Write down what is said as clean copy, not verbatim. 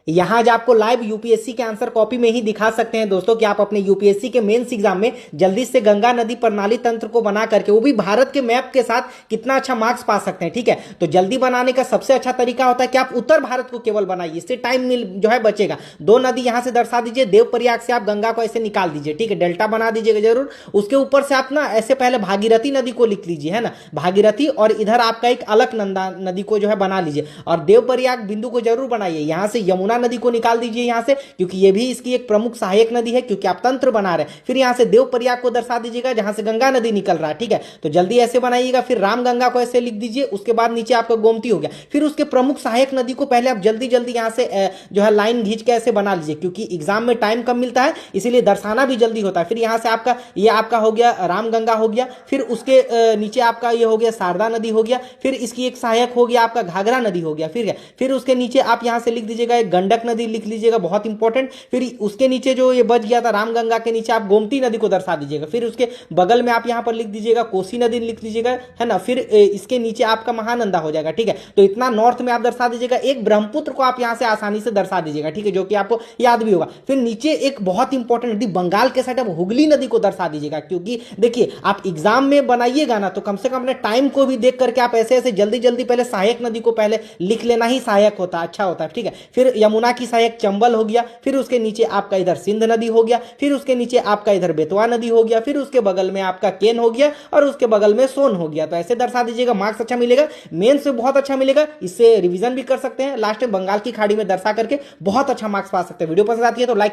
यहाँ आज आपको लाइव यूपीएससी के आंसर कॉपी में ही दिखा सकते हैं दोस्तों कि आप अपने यूपीएससी के मेंस एग्जाम में जल्दी से गंगा नदी प्रणाली तंत्र को बना करके, वो भी भारत के मैप के साथ, कितना अच्छा मार्क्स पा सकते हैं। ठीक है, तो जल्दी बनाने का सबसे अच्छा तरीका होता है कि आप उत्तर भारत को केवल बनाइए, इससे टाइम जो है बचेगा। दो नदी यहां से दर्शा दीजिए, देवप्रयाग से आप गंगा को ऐसे निकाल दीजिए। ठीक है, डेल्टा बना दीजिएगा जरूर। उसके ऊपर से आप ना ऐसे पहले भागीरथी नदी को लिख लीजिए, है ना, भागीरथी, और इधर आपका एक अलकनंदा नदी को जो है बना लीजिए, और देवप्रयाग बिंदु को जरूर बनाइए। यहां से यमुना नदी को निकाल दीजिए यहां से, क्योंकि ये भी इसकी एक प्रमुख सहायक नदी है, क्योंकि आप तंत्र बना रहे हैं। फिर यहां से देवप्रयाग को दर्शा दीजिएगा जहां से गंगा नदी निकल रहा है। ठीक है, तो जल्दी ऐसे बनाइएगा। फिर रामगंगा को ऐसे लिख दीजिए, उसके बाद नीचे आपका गोमती हो गया। फिर उसके प्रमुख सहायक नदी को पहले आप जल्दी जल्दी यहां से जो है लाइन खींच के ऐसे बना लीजिए, क्योंकि एग्जाम में टाइम कम मिलता है, इसीलिए दर्शाना भी जल्दी होता है। फिर यहां से आपका ये आपका हो गया रामगंगा हो गया, फिर उसके नीचे आपका ये हो गया शारदा नदी हो गया, फिर इसकी एक सहायक हो गया आपका घाघरा नदी हो गया। फिर उसके नीचे आप यहां से लिख दीजिएगा एक गंडक नदी लिख लीजिएगा, बहुत इंपॉर्टेंट। फिर उसके नीचे जो ये बच गया था रामगंगा के नीचे आप गोमती नदी को दर्शा दीजिएगा। फिर उसके बगल में आप यहां पर लिख दीजिएगा कोसी नदी लिख लीजिएगा, है ना। फिर इसके नीचे आपका महानंदा हो जाएगा। ठीक है, तो इतना नॉर्थ में आप दर्शा दीजिएगा। एक ब्रह्मपुत्र को आप यहां से आसानी से दर्शा दीजिएगा, ठीक है, जो कि आपको याद भी होगा। फिर नीचे एक बहुत इंपॉर्टेंट नदी बंगाल के साइड आप हुगली नदी को दर्शा दीजिएगा, क्योंकि देखिए आप एग्जाम में बनाइएगा ना, तो कम से कम अपने टाइम को भी देख करके आप ऐसे ऐसे जल्दी जल्दी पहले सहायक नदी को पहले लिख लेना ही सहायक होता है, अच्छा होता है। ठीक है, फिर यमुना की सहायक चंबल हो गया, फिर उसके नीचे आपका इधर सिंध नदी हो गया, फिर उसके नीचे आपका इधर बेतवा नदी हो गया, फिर उसके बगल में आपका केन हो गया, और उसके बगल में सोन हो गया। तो ऐसे दर्शा दीजिएगा, मार्क्स अच्छा मिलेगा, मेंस से बहुत अच्छा मिलेगा। इससे रिवीजन भी कर सकते हैं, लास्ट में बंगाल की खाड़ी में दर्शा करके बहुत अच्छा मार्क्स पा सकते हैं। वीडियो पसंद आती है तो लाइक